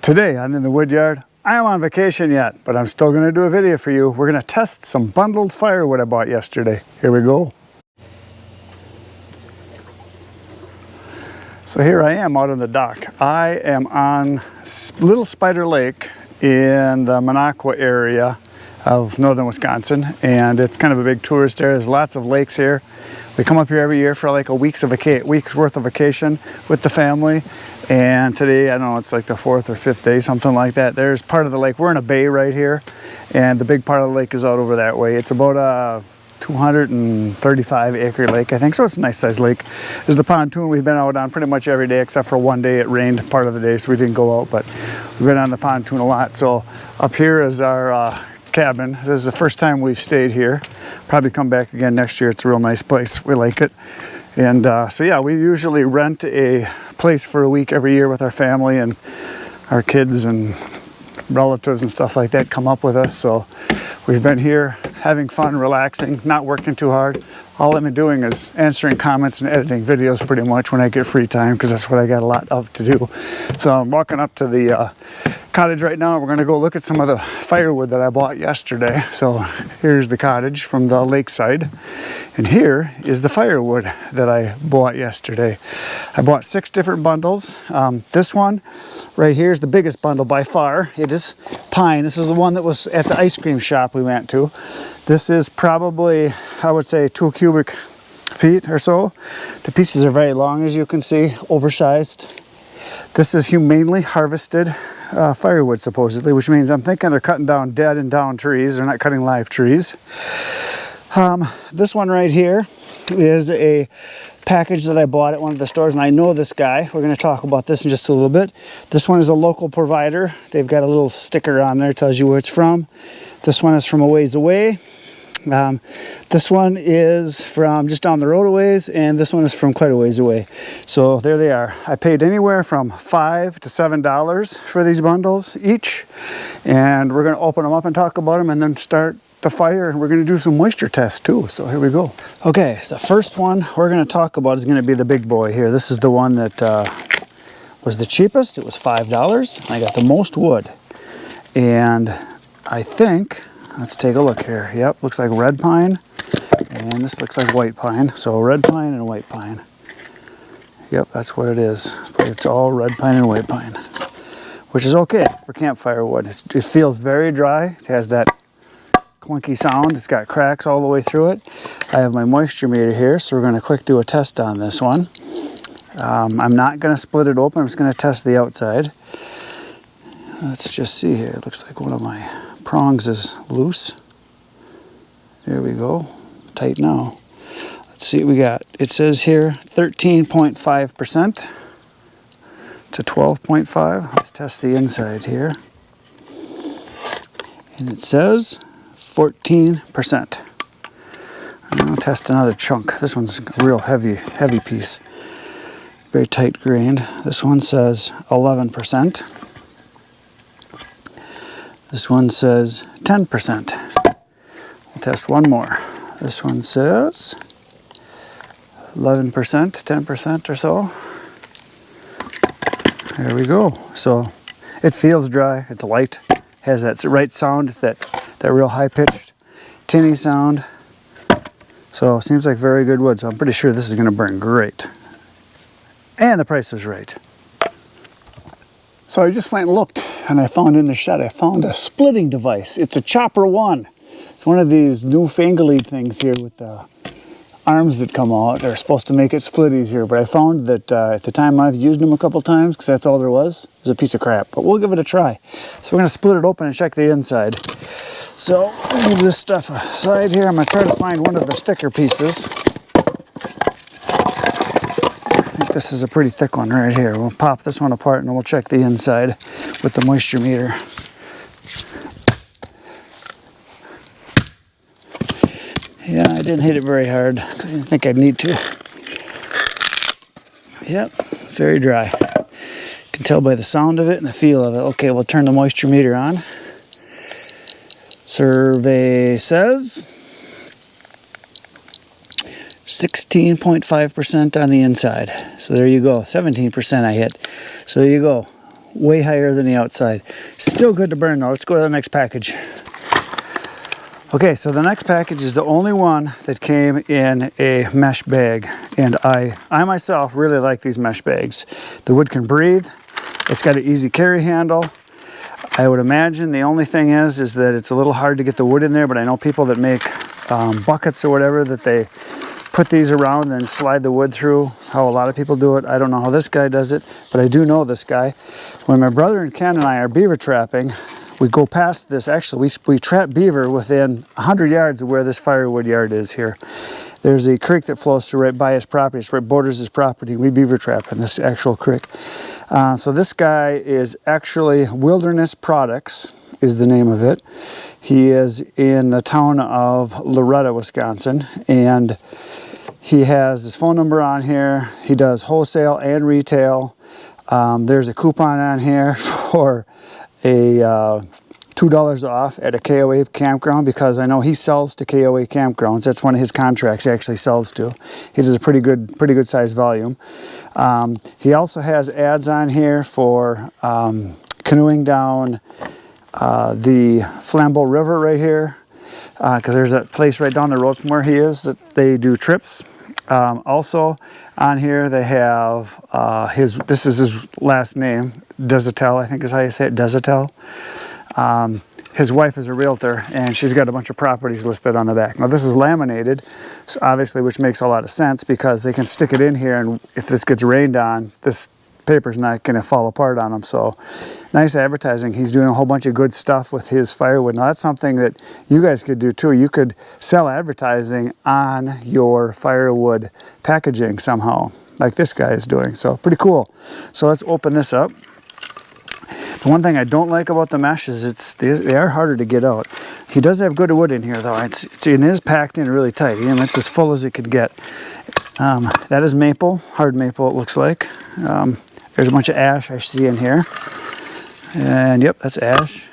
Today I'm in the wood yard. I am on vacation yet, but I'm still going to do a video for you. We're going to test some bundled firewood I bought yesterday. Here we go. So here I am out on the dock. I am on Little Spider Lake in the Minocqua area of northern Wisconsin, and it's kind of a big tourist area. There's lots of lakes here. We come up here every year for like a week's worth of vacation with the family. And today, I don't know, it's like the 4th or 5th day, something like that. There's part of the lake. We're in a bay right here, and the big part of the lake is out over that way. It's about a 235 acre lake, I think, so it's a nice sized lake. There's the pontoon we've been out on pretty much every day, except for one day it rained part of the day, so we didn't go out, but we've been on the pontoon a lot. So up here is our cabin. This is the first time we've stayed here. Probably come back again next year. It's a real nice place. We like it. And so yeah, we usually rent a place for a week every year with our family, and our kids and relatives and stuff like that come up with us. So we've been here having fun, relaxing, not working too hard. All I've been doing is answering comments and editing videos pretty much when I get free time, because that's what I got a lot of to do. So I'm walking up to the cottage right now. We're going to go look at some of the firewood that I bought yesterday. So here's the cottage from the lakeside, and here is the firewood that I bought yesterday. I bought 6 different bundles. This one right here is the biggest bundle by far. It is pine. This is the one that was at the ice cream shop we went to. This is probably, I would say, 2 cubic feet or so. The pieces are very long, as you can see, oversized. This is humanely harvested firewood, supposedly, which means I'm thinking they're cutting down dead and down trees. They're not cutting live trees. This one right here is a package that I bought at one of the stores, and I know this guy. We're going to talk about this in just a little bit. This one is a local provider. They've got a little sticker on there, tells you where it's from. This one is from a ways away. This one is from just down the road a ways, and this one is from quite a ways away. So there they are. I paid anywhere from $5 to $7 for these bundles each, and we're going to open them up and talk about them, and then start the fire, and we're going to do some moisture tests too. So here we go. Okay, the first one we're going to talk about is going to be the big boy here. This is the one that was the cheapest. It was $5. I got the most wood, and I think, let's take a look here. Yep, looks like red pine, and this looks like white pine. So red pine and white pine. Yep, that's what it is. It's all red pine and white pine, which is okay for campfire wood. It feels very dry. It has that clunky sound. It's got cracks all the way through it. I have my moisture meter here, so we're going to quick do a test on this one. I'm not going to split it open. I'm just going to test the outside. Let's just see here. It looks like one of my prongs is loose. There we go. Tight now. Let's see what we got. It says here 13.5% to 12.5. Let's test the inside here. And it says 14%. I'm going to test another chunk. This one's a real heavy piece. Very tight grained. This one says 11%. This one says 10%. We'll test one more. This one says 11%, 10% or so. There we go. So it feels dry. It's light. Has that right sound. It's that real high-pitched, tinny sound. So it seems like very good wood. So I'm pretty sure this is going to burn great. And the price was right. So I just went and looked, and I found in the shed, I found a splitting device. It's a chopper one. It's one of these newfangled things here with the arms that come out. They're supposed to make it split easier, but I found that at the time I've used them a couple times, because that's all there was. It was a piece of crap, but we'll give it a try. So we're going to split it open and check the inside. So I'll move this stuff aside here. I'm going to try to find one of the thicker pieces. I think this is a pretty thick one right here. We'll pop this one apart and then we'll check the inside with the moisture meter. Yeah, I didn't hit it very hard. I didn't think I'd need to. Yep, very dry. You can tell by the sound of it and the feel of it. Okay, we'll turn the moisture meter on. Survey says 16.5% on the inside. So there you go. 17% I hit. So there you go. way higher than the outside. Still good to burn though. Let's go to the next package. Okay, so the next package is the only one that came in a mesh bag, and I myself really like these mesh bags. The wood can breathe, it's got an easy carry handle. I would imagine the only thing is that it's a little hard to get the wood in there, but I know people that make buckets or whatever, that they put these around and slide the wood through, how a lot of people do it. I don't know how this guy does it, but I do know this guy. When my brother and Ken and I are beaver trapping, we go past this. Actually, we trap beaver within 100 yards of where this firewood yard is here. There's a creek that flows through right by his property. It's right borders his property. We beaver trap in this actual creek. So this guy is actually Wilderness Products is the name of it. He is in the town of Loretta, Wisconsin, and he has his phone number on here. He does wholesale and retail. There's a coupon on here for a $2 off at a KOA campground, because I know he sells to KOA campgrounds. That's one of his contracts he actually sells to. He does a pretty good size volume. He also has ads on here for canoeing down the Flambeau River right here, because there's a place right down the road from where he is that they do trips. Also on here they have this is his last name, Desatel, I think is how you say it, Desatel. His wife is a realtor, and she's got a bunch of properties listed on the back. Now this is laminated, so obviously, which makes a lot of sense, because they can stick it in here, and if this gets rained on, this paper's not going to fall apart on them. So nice advertising. He's doing a whole bunch of good stuff with his firewood. Now that's something that you guys could do too. You could sell advertising on your firewood packaging somehow, like this guy is doing. So pretty cool. So let's open this up. The one thing I don't like about the mesh is they are harder to get out. He does have good wood in here though. It is packed in really tight. It's as full as it could get. That is maple, hard maple it looks like. There's a bunch of ash I see in here. And yep, that's ash.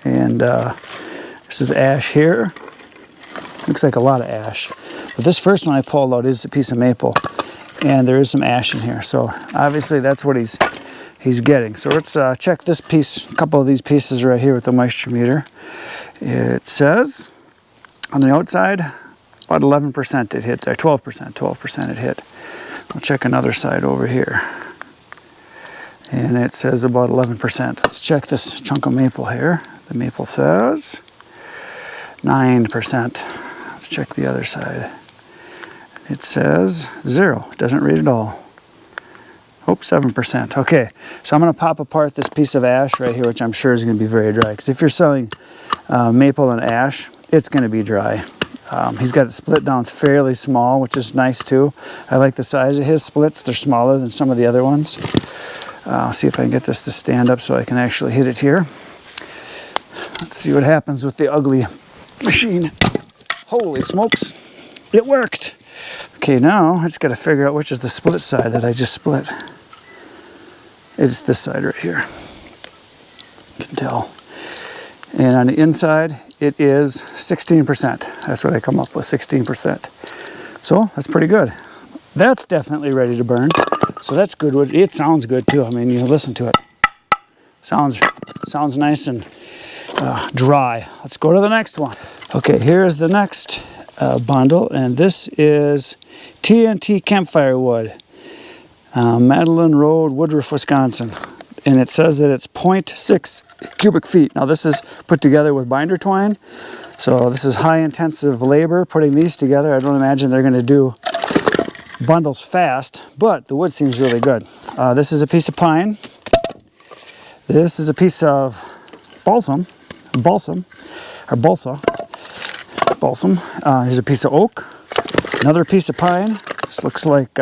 And this is ash here. Looks like a lot of ash. But this first one I pulled out is a piece of maple. And there is some ash in here. So obviously that's what he's getting. So let's check this piece, a couple of these pieces right here with the moisture meter. It says on the outside about 11% it hit there, 12% it hit. We'll check another side over here. And it says about 11%. Let's check this chunk of maple here. The maple says 9%. Let's check the other side. It says 0. It doesn't read at all. Oh, 7%. Okay, so I'm going to pop apart this piece of ash right here, which I'm sure is going to be very dry. Because if you're selling maple and ash, it's going to be dry. He's got it split down fairly small, which is nice too. I like the size of his splits. They're smaller than some of the other ones. I'll see if I can get this to stand up so I can actually hit it here. Let's see what happens with the ugly machine. Holy smokes, it worked. Okay, now I just got to figure out which is the split side that I just split. It's this side right here. You can tell. And on the inside, it is 16%. That's what I come up with, 16%. So that's pretty good. That's definitely ready to burn. So that's good wood. It sounds good too. I mean, you listen to it. Sounds nice and dry. Let's go to the next one. Okay, here's the next bundle, and this is TNT campfire wood, Madeline Road, Woodruff, Wisconsin. And it says that it's 0.6 cubic feet. Now this is put together with binder twine. So this is high intensive labor putting these together. I don't imagine they're going to do bundles fast, but the wood seems really good. This is a piece of pine. This is a piece of balsam. Here's a piece of oak. Another piece of pine. This looks like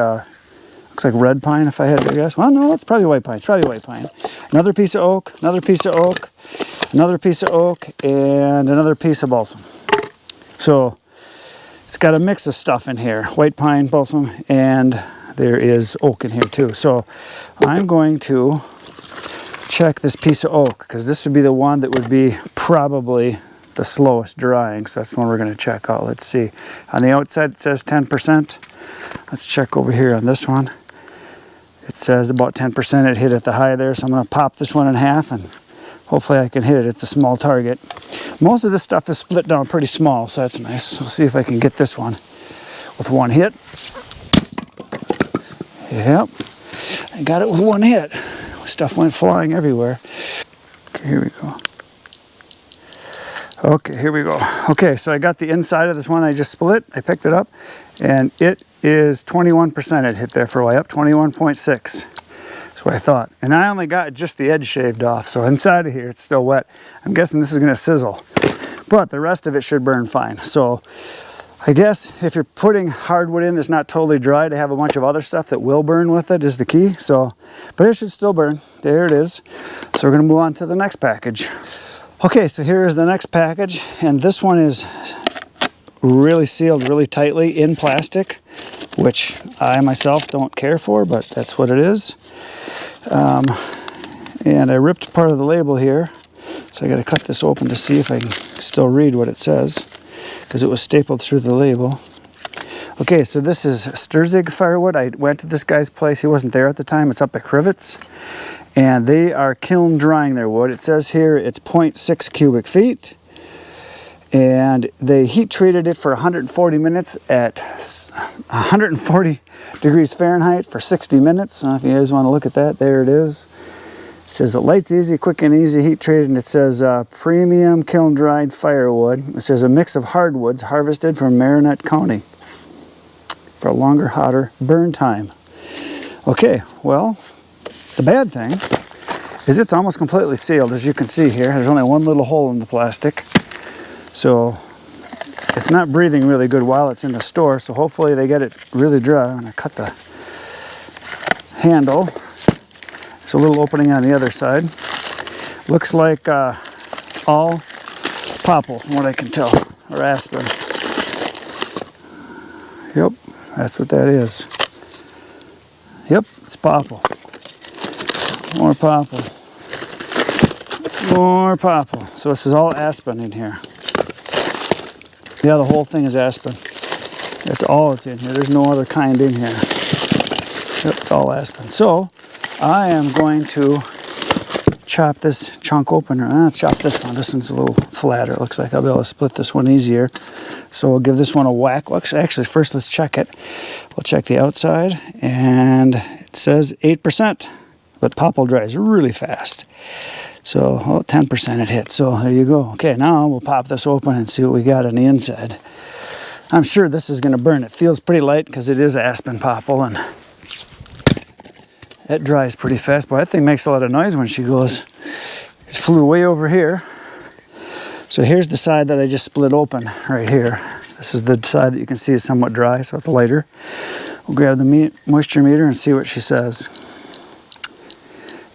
red pine if I had to guess. Well, no, it's probably white pine. It's probably white pine. Another piece of oak, another piece of oak, another piece of oak, and another piece of balsam. So it's got a mix of stuff in here. White pine, balsam, and there is oak in here too. So I'm going to check this piece of oak, because this would be the one that would be probably the slowest drying. So that's the one we're going to check out. Let's see. On the outside it says 10%. Let's check over here on this one. It says about 10% it hit at the high there, so I'm going to pop this one in half and hopefully I can hit it. It's a small target. Most of this stuff is split down pretty small, so that's nice. We'll see if I can get this one with one hit. Yep, I got it with one hit. Stuff went flying everywhere. Okay, here we go. Okay, here we go. Okay, so I got the inside of this one I just split. I picked it up, and it is 21%. It hit there for a while, up 21.6. That's what I thought. And I only got just the edge shaved off, so inside of here it's still wet. I'm guessing this is gonna sizzle, but the rest of it should burn fine. So I guess if you're putting hardwood in that's not totally dry, to have a bunch of other stuff that will burn with it is the key. So, but it should still burn. There it is. So we're gonna move on to the next package. Okay, so here is the next package, and this one is really sealed really tightly in plastic, which I myself don't care for, but that's what it is. And I ripped part of the label here, so I got to cut this open to see if I can still read what it says, because it was stapled through the label. Okay, so this is Sturzig firewood. I went to this guy's place. He wasn't there at the time. It's up at Crivets. And they are kiln drying their wood. It says here it's 0.6 cubic feet. And they heat treated it for 140 minutes at 140 degrees Fahrenheit for 60 minutes. If you guys want to look at that, there it is. It says light, easy, quick and easy heat treated, and it says premium kiln dried firewood. It says a mix of hardwoods harvested from Marinette County for a longer, hotter burn time. Okay, well, the bad thing is it's almost completely sealed, as you can see here. There's only one little hole in the plastic. So it's not breathing really good while it's in the store, so hopefully they get it really dry. I'm gonna cut the handle. There's a little opening on the other side. Looks like all popple from what I can tell, or aspen. Yep, that's what that is. Yep, it's popple. More popple. More popple. So this is all aspen in here. Yeah, the whole thing is aspen. That's all it's in here. There's no other kind in here. Yep, it's all aspen. So I am going to chop this chunk open. Chop this one. This one's a little flatter. It looks like I'll be able to split this one easier. So we'll give this one a whack. Well, actually, first let's check it. We'll check the outside, and it says 8%. But popple dries really fast. So 10% it hit. So there you go. Okay, now we'll pop this open and see what we got on the inside. I'm sure this is going to burn. It feels pretty light because it is aspen popple, and that dries pretty fast. But that thing makes a lot of noise when she goes. It flew way over here. So here's the side that I just split open right here. This is the side that you can see is somewhat dry, so it's lighter. We'll grab the moisture meter and see what she says.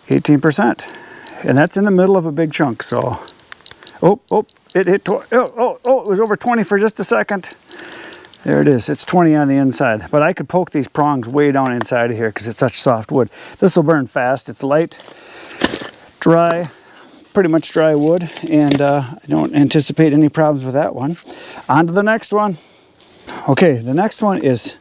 18%, and that's in the middle of a big chunk. So, it hit. It was over 20 for just a second. There it is. It's 20 on the inside, but I could poke these prongs way down inside of here because it's such soft wood. This will burn fast. It's light, dry, pretty much dry wood, and I don't anticipate any problems with that one. On to the next one. Okay, the next one is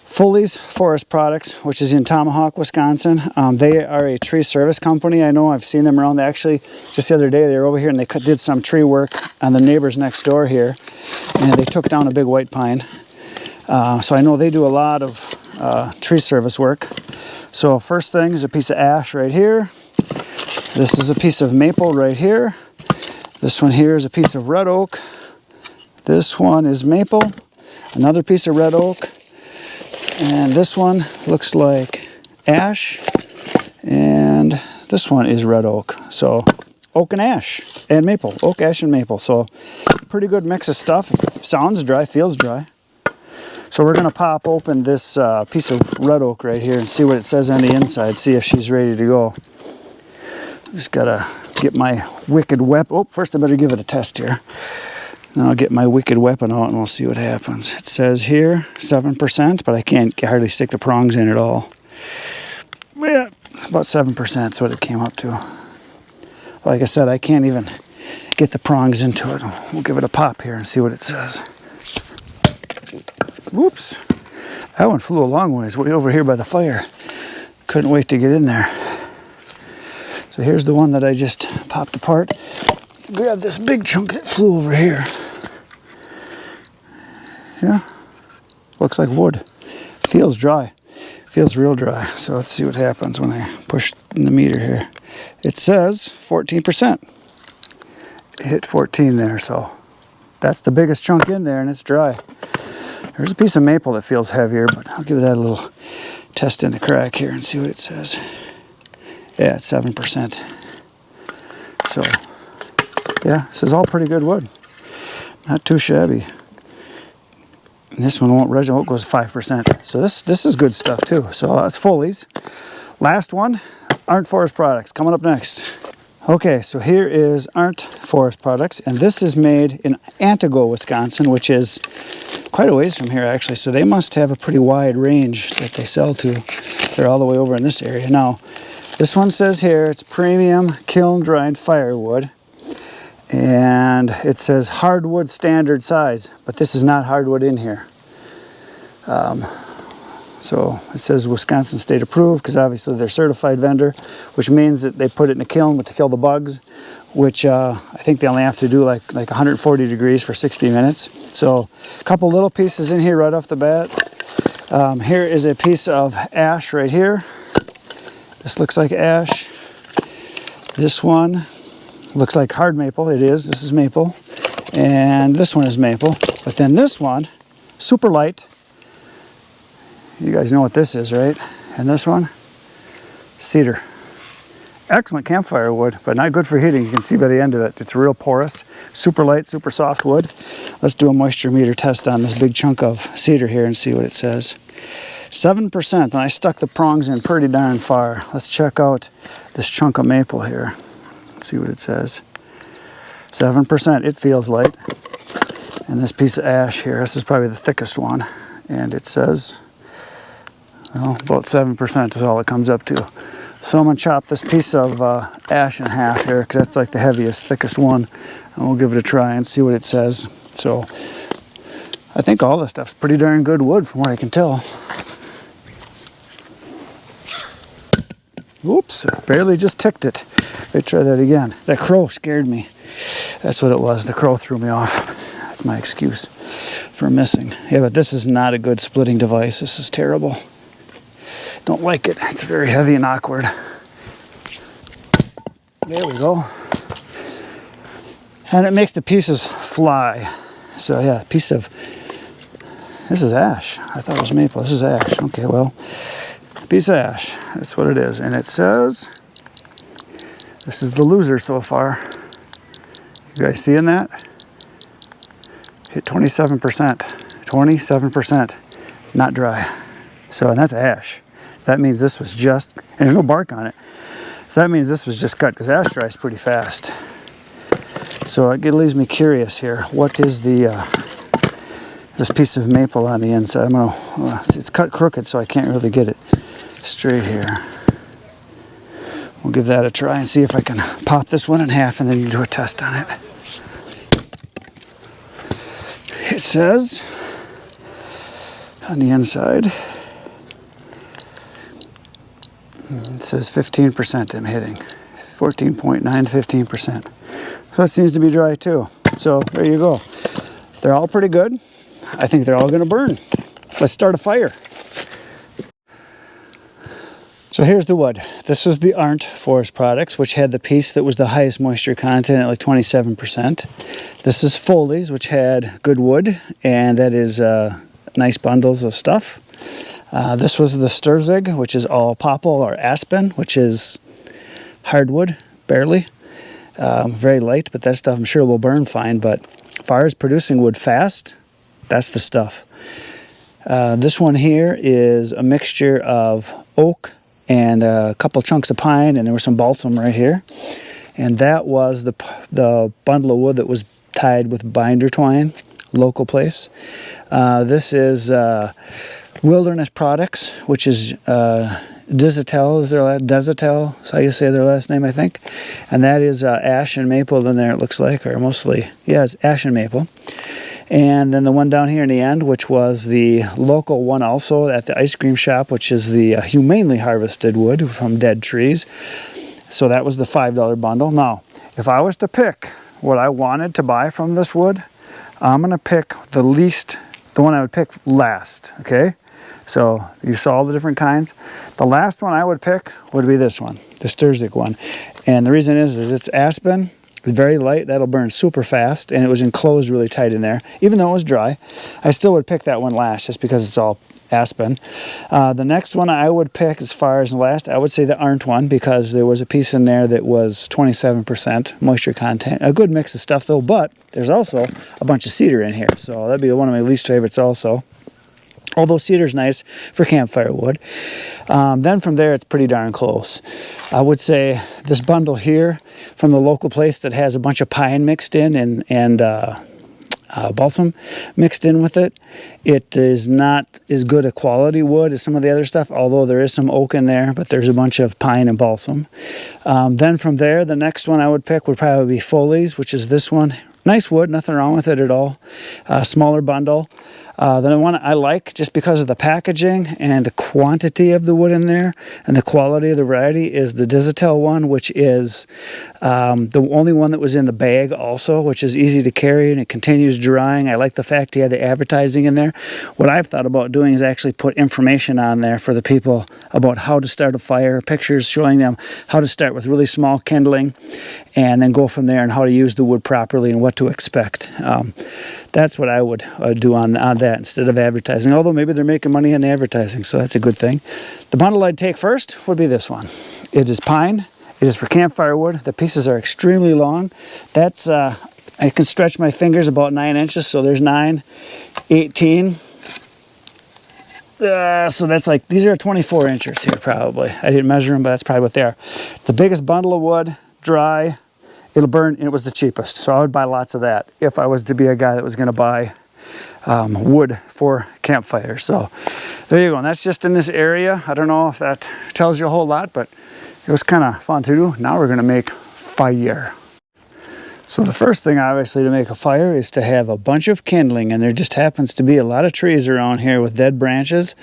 Foley's Forest Products, which is in Tomahawk, Wisconsin. They are a tree service company. I know I've seen them around. They actually, just the other day, they were over here and they did some tree work on the neighbors next door here. And they took down a big white pine. So I know they do a lot of tree service work. So first thing is a piece of ash right here. This is a piece of maple right here. This one here is a piece of red oak. This one is maple. Another piece of red oak. And this one looks like ash, and this one is red oak. So oak and ash and maple, oak, ash, and maple. So pretty good mix of stuff. It sounds dry, feels dry. So we're gonna pop open this piece of red oak right here and see what it says on the inside, see if she's ready to go. Just gotta get my wicked weapon. Oh, first I better give it a test here. Then I'll get my wicked weapon out and we'll see what happens. It says here 7%, but I can't hardly stick the prongs in at all. Yeah, it's about 7%. That's what it came up to. Like I said, I can't even get the prongs into it. We'll give it a pop here and see what it says. Whoops. That one flew a long ways, way over here by the fire. Couldn't wait to get in there. So here's the one that I just popped apart. Grab this big chunk that flew over here. Yeah, looks like wood. Feels dry. Feels real dry. So let's see what happens when I push in the meter here. It says 14%. It hit 14 there, so that's the biggest chunk in there, and it's dry. There's a piece of maple that feels heavier, but I'll give that a little test in the crack here and see what it says. Yeah, it's 7%. So, yeah, this is all pretty good wood. Not too shabby. And this one won't register, it goes 5%. So this is good stuff too. So that's Foley's. Last one, Arndt Forest Products, coming up next. Okay, so here is Arndt Forest Products, and this is made in Antigo, Wisconsin, which is quite a ways from here actually. So they must have a pretty wide range that they sell to. They're all the way over in this area. Now, this one says here it's premium kiln-dried firewood. And it says hardwood standard size, but this is not hardwood in here. So it says Wisconsin state approved, because obviously they're certified vendor, which means that they put it in a kiln to kill the bugs, which I think they only have to do like 140 degrees for 60 minutes. So a couple little pieces in here right off the bat. Here is a piece of ash right here. This looks like ash. This one looks like hard maple. It is. This is maple. And this one is maple. But then this one, super light. You guys know what this is, right? And this one, cedar. Excellent campfire wood, but not good for heating. You can see by the end of it, it's real porous, super light, super soft wood. Let's do a moisture meter test on this big chunk of cedar here and see what it says. 7%, and I stuck the prongs in pretty darn far. Let's check out this chunk of maple here. Let's see what it says. 7%, it feels light. And this piece of ash here, this is probably the thickest one. And it says, well, about 7% is all it comes up to. So I'm gonna chop this piece of ash in half here, because that's like the heaviest, thickest one. And we'll give it a try and see what it says. So I think all this stuff's pretty darn good wood from what I can tell. Oops, barely just ticked it. Let me try that again. That crow scared me. That's what it was. The crow threw me off. That's my excuse for missing. Yeah, but this is not a good splitting device. This is terrible. Don't like it. It's very heavy and awkward. There we go. And it makes the pieces fly. So yeah, this is ash. I thought it was maple. This is ash. Okay, well, piece of ash. That's what it is. And it says, this is the loser so far. You guys seeing that? Hit 27%. 27%. Not dry. So, and that's ash. So that means this was just, and there's no bark on it. So that means this was just cut, because ash dries pretty fast. So it leaves me curious here. What is this piece of maple on the inside? It's cut crooked, so I can't really get it straight here. We'll give that a try and see if I can pop this one in half and then do a test on it. It says on the inside, it says 15% I'm hitting. 14.9, 15%. So it seems to be dry too. So there you go. They're all pretty good. I think they're all going to burn. Let's start a fire. So here's the wood. This was the Arndt Forest Products, which had the piece that was the highest moisture content at like 27%. This is Foley's, which had good wood, and that is nice bundles of stuff. This was the Sturzig, which is all popple or aspen, which is hardwood, barely. Very light, but that stuff I'm sure will burn fine. But as far as producing wood fast, that's the stuff. This one here is a mixture of oak and a couple chunks of pine, and there was some balsam right here. And that was the bundle of wood that was tied with binder twine, local place. This is Wilderness Products, which is Dizitel, Dezitel, that's how you say their last name, I think. And that is ash and maple in there, it looks like, or mostly, yeah, it's ash and maple. And then the one down here in the end, which was the local one also at the ice cream shop, which is the humanely harvested wood from dead trees. So that was the $5 bundle. Now, if I was to pick what I wanted to buy from this wood, I'm going to pick the one I would pick last, okay? So you saw all the different kinds. The last one I would pick would be this one, the Sturzik one. And the reason is it's aspen. It's very light. That'll burn super fast. And it was enclosed really tight in there. Even though it was dry, I still would pick that one last just because it's all aspen. The next one I would pick as far as the last, I would say the Arndt one, because there was a piece in there that was 27% moisture content. A good mix of stuff though, but there's also a bunch of cedar in here. So that'd be one of my least favorites also. Although cedar's nice for campfire wood. Then from there, it's pretty darn close. I would say this bundle here from the local place that has a bunch of pine mixed in and balsam mixed in with it. It is not as good a quality wood as some of the other stuff, although there is some oak in there, but there's a bunch of pine and balsam. Then from there, the next one I would pick would probably be Foley's, which is this one. Nice wood, nothing wrong with it at all. Smaller bundle. Then the one I like, just because of the packaging and the quantity of the wood in there and the quality of the variety, is the Digital one, which is the only one that was in the bag also, which is easy to carry and it continues drying. I like the fact he had the advertising in there. What I've thought about doing is actually put information on there for the people about how to start a fire, pictures showing them how to start with really small kindling and then go from there, and how to use the wood properly and what to expect. That's what I would do on that instead of advertising, although maybe they're making money on advertising, so that's a good thing. The bundle I'd take first would be this one. It is pine. It is for campfire wood. The pieces are extremely long. That's I can stretch my fingers about 9 inches, so there's 9, 18. So that's like, these are 24 inches here probably. I didn't measure them, but that's probably what they are. The biggest bundle of wood, dry, it'll burn, and it was the cheapest. So I would buy lots of that if I was to be a guy that was going to buy wood for campfire. So there you go. And that's just in this area. I don't know if that tells you a whole lot, but it was kind of fun to do. Now we're going to make fire. So the first thing, obviously, to make a fire is to have a bunch of kindling, and there just happens to be a lot of trees around here with dead branches.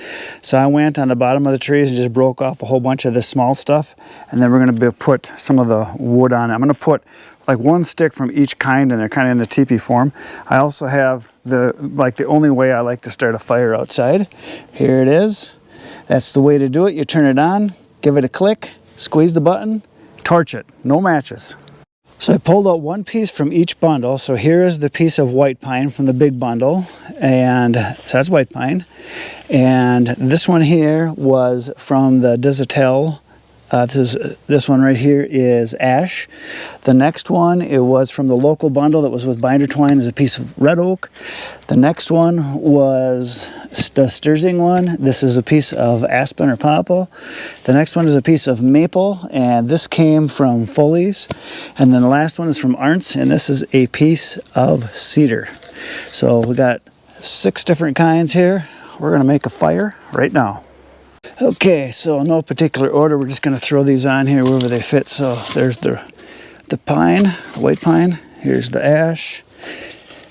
So I went on the bottom of the trees and just broke off a whole bunch of this small stuff, and then we're going to put some of the wood on it. I'm going to put like one stick from each kind, and they're kind of in the teepee form. I also have the only way I like to start a fire outside. Here it is. That's the way to do it. You turn it on, give it a click, squeeze the button, torch it. No matches. So I pulled out one piece from each bundle. So here is the piece of white pine from the big bundle, and so that's white pine. And this one here was from the Digital. This one right here is ash. The next one, it was from the local bundle that was with binder twine, is a piece of red oak. The next one was the Sturzik one. This is a piece of aspen or popple. The next one is a piece of maple, and this came from Foley's. And then the last one is from Arndt's, and this is a piece of cedar. So we got 6 different kinds here. We're gonna make a fire right now. Okay, so no particular order, we're just going to throw these on here wherever they fit. So there's the pine, the white pine, here's the ash,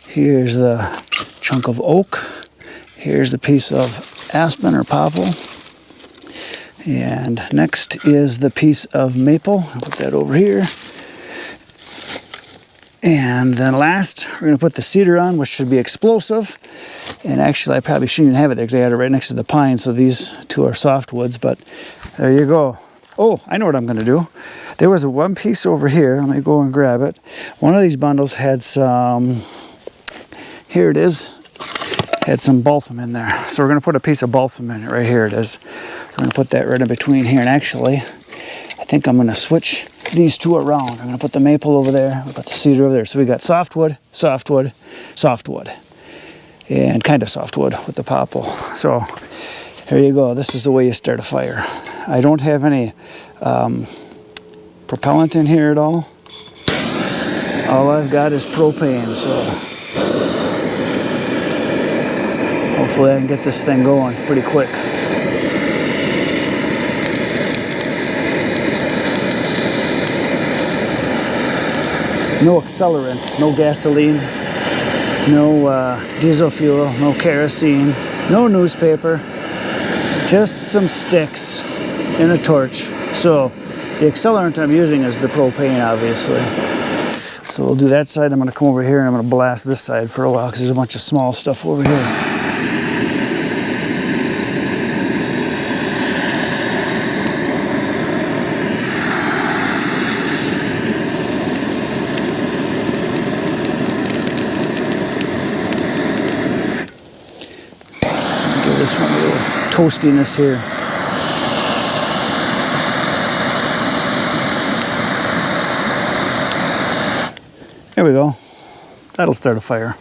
here's the chunk of oak, here's the piece of aspen or popple, and next is the piece of maple. I'll put that over here. And then last, we're going to put the cedar on, which should be explosive. And actually, I probably shouldn't even have it there because I had it right next to the pine, so these two are softwoods, but there you go. Oh, I know what I'm going to do. There was one piece over here. Let me go and grab it. One of these bundles had some, here it is, had some balsam in there. So we're going to put a piece of balsam in it. Right here it is. We're going to put that right in between here. And actually, I think I'm going to switch these two around. I'm going to put the maple over there. We'll put the cedar over there. So we got softwood, softwood, softwood. And kind of softwood with the popple. So there you go. This is the way you start a fire. I don't have any propellant in here at all. All I've got is propane, so hopefully I can get this thing going pretty quick. No accelerant, no gasoline. No diesel fuel, no kerosene, no newspaper, just some sticks and a torch. So the accelerant I'm using is the propane, obviously. So we'll do that side. I'm going to come over here and I'm going to blast this side for a while because there's a bunch of small stuff over here. Give this one a little toastiness here. There we go. That'll start a fire.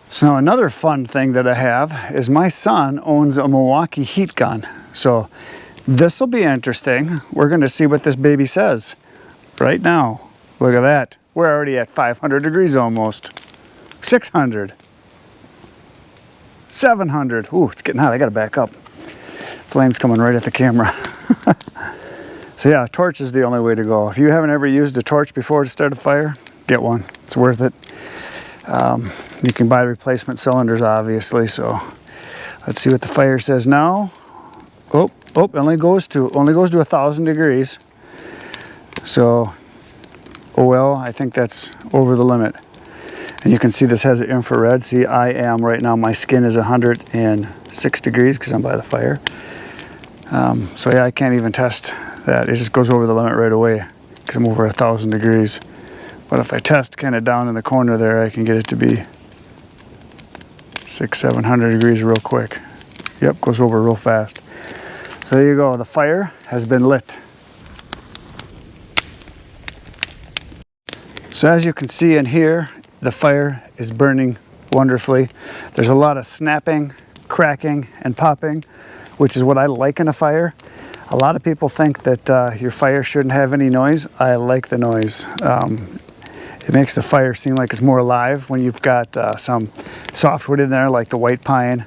So now another fun thing that I have is my son owns a Milwaukee heat gun. So this will be interesting. We're going to see what this baby says right now. Look at that. We're already at 500 degrees almost. 600. 700. Ooh, it's getting hot. I got to back up. Flames coming right at the camera. So yeah, a torch is the only way to go. If you haven't ever used a torch before to start a fire, get one. It's worth it. You can buy replacement cylinders, obviously. So let's see what the fire says now. Oh, only goes to 1,000 degrees. So, oh well, I think that's over the limit. And you can see this has an infrared. See, I am right now. My skin is 106 degrees because I'm by the fire. So yeah, I can't even test that. It just goes over the limit right away because I'm over 1,000 degrees. But if I test kind of down in the corner there, I can get it to be 600-700 degrees real quick. Yep, goes over real fast. So there you go, the fire has been lit. So as you can see in here, the fire is burning wonderfully. There's a lot of snapping, cracking, and popping, which is what I like in a fire. A lot of people think that your fire shouldn't have any noise. I like the noise. It makes the fire seem like it's more alive when you've got some softwood in there, like the white pine,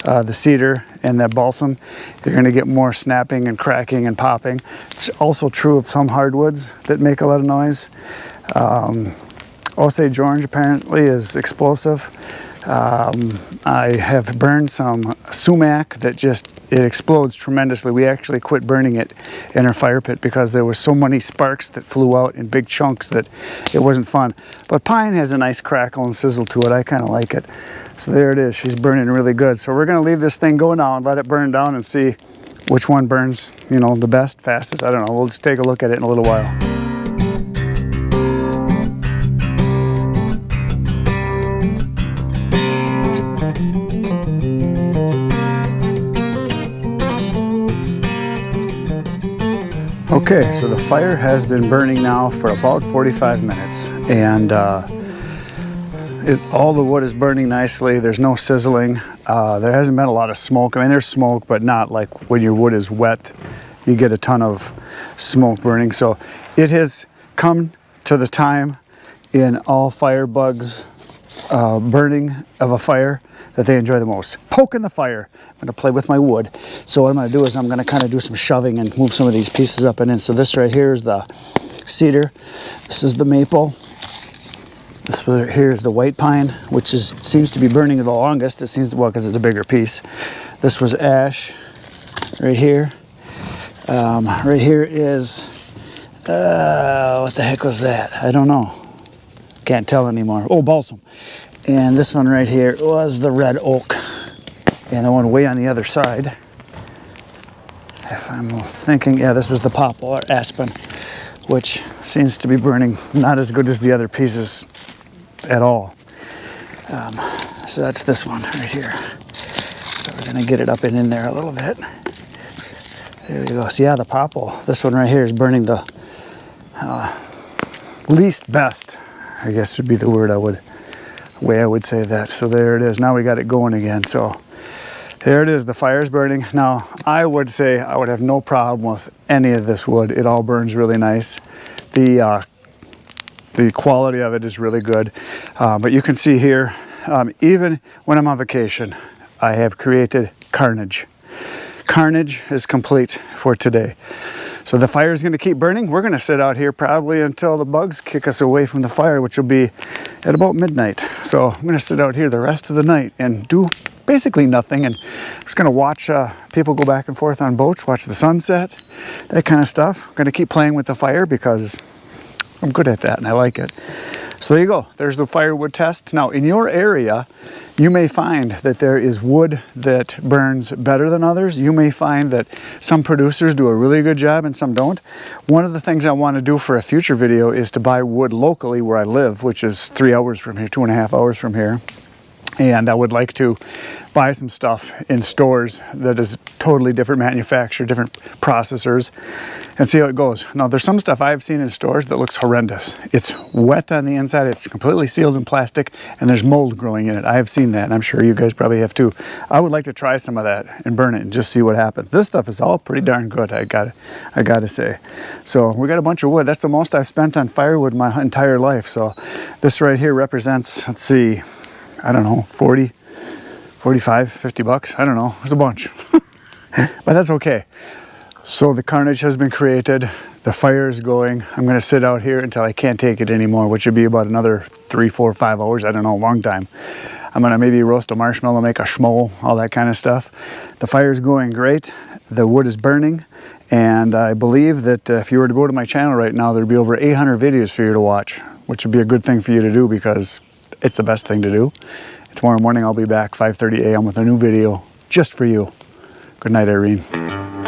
the cedar, and the balsam. You're going to get more snapping and cracking and popping. It's also true of some hardwoods that make a lot of noise. Osage orange apparently is explosive. I have burned some sumac that it explodes tremendously. We actually quit burning it in our fire pit because there was so many sparks that flew out in big chunks that it wasn't fun. But pine has a nice crackle and sizzle to it. I kind of like it. So there it is. She's burning really good. So we're going to leave this thing go now and let it burn down and see which one burns, you know, the best, fastest. I don't know. We'll just take a look at it in a little while. Okay, so the fire has been burning now for about 45 minutes, and all the wood is burning nicely. There's no sizzling. There hasn't been a lot of smoke. I mean, there's smoke, but not like when your wood is wet, you get a ton of smoke burning. So it has come to the time in all firebugs burning of a fire that they enjoy the most. Poking the fire. I'm going to play with my wood. So what I'm going to do is I'm going to kind of do some shoving and move some of these pieces up and in. So this right here is the cedar. This is the maple. This right here is the white pine, which seems to be burning the longest. It seems, well, because it's a bigger piece. This was ash right here. Right here is, what the heck was that? I don't know. Can't tell anymore. Oh, balsam. And this one right here was the red oak. And the one way on the other side, if I'm thinking, yeah, this was the poplar or aspen, which seems to be burning not as good as the other pieces at all. So that's this one right here. So we're gonna get it up and in there a little bit. There we go. So yeah, the poplar, this one right here is burning the least best, I guess would be the way I would say that. So there it is. Now we got it going again. So there it is. The fire's burning. Now I would say I would have no problem with any of this wood. It all burns really nice. The quality of it is really good. But you can see here, even when I'm on vacation, I have created carnage. Carnage is complete for today. So the fire is going to keep burning. We're going to sit out here probably until the bugs kick us away from the fire, which will be at about midnight. So I'm gonna sit out here the rest of the night and do basically nothing, and I'm just gonna watch people go back and forth on boats, watch the sunset, that kind of stuff. I'm gonna keep playing with the fire because I'm good at that and I like it. So there you go, there's the firewood test. Now in your area, you may find that there is wood that burns better than others. You may find that some producers do a really good job and some don't. One of the things I want to do for a future video is to buy wood locally where I live, which is 3 hours from here, 2.5 hours from here. And I would like to buy some stuff in stores that is totally different manufacturer, different processors, and see how it goes. Now there's some stuff I've seen in stores that looks horrendous. It's wet on the inside, it's completely sealed in plastic, and there's mold growing in it. I have seen that, and I'm sure you guys probably have too. I would like to try some of that and burn it and just see what happens. This stuff is all pretty darn good, I gotta say. So we got a bunch of wood. That's the most I've spent on firewood my entire life. So this right here represents, let's see, I don't know, 40, 45, 50 bucks. I don't know. It's a bunch. But that's okay. So the carnage has been created. The fire is going. I'm going to sit out here until I can't take it anymore, which would be about another 3, 4, 5 hours. I don't know, a long time. I'm going to maybe roast a marshmallow, make a schmoll, all that kind of stuff. The fire is going great. The wood is burning. And I believe that if you were to go to my channel right now, there'd be over 800 videos for you to watch, which would be a good thing for you to do because it's the best thing to do. Tomorrow morning I'll be back 5:30 a.m. with a new video just for you. Good night, Irene.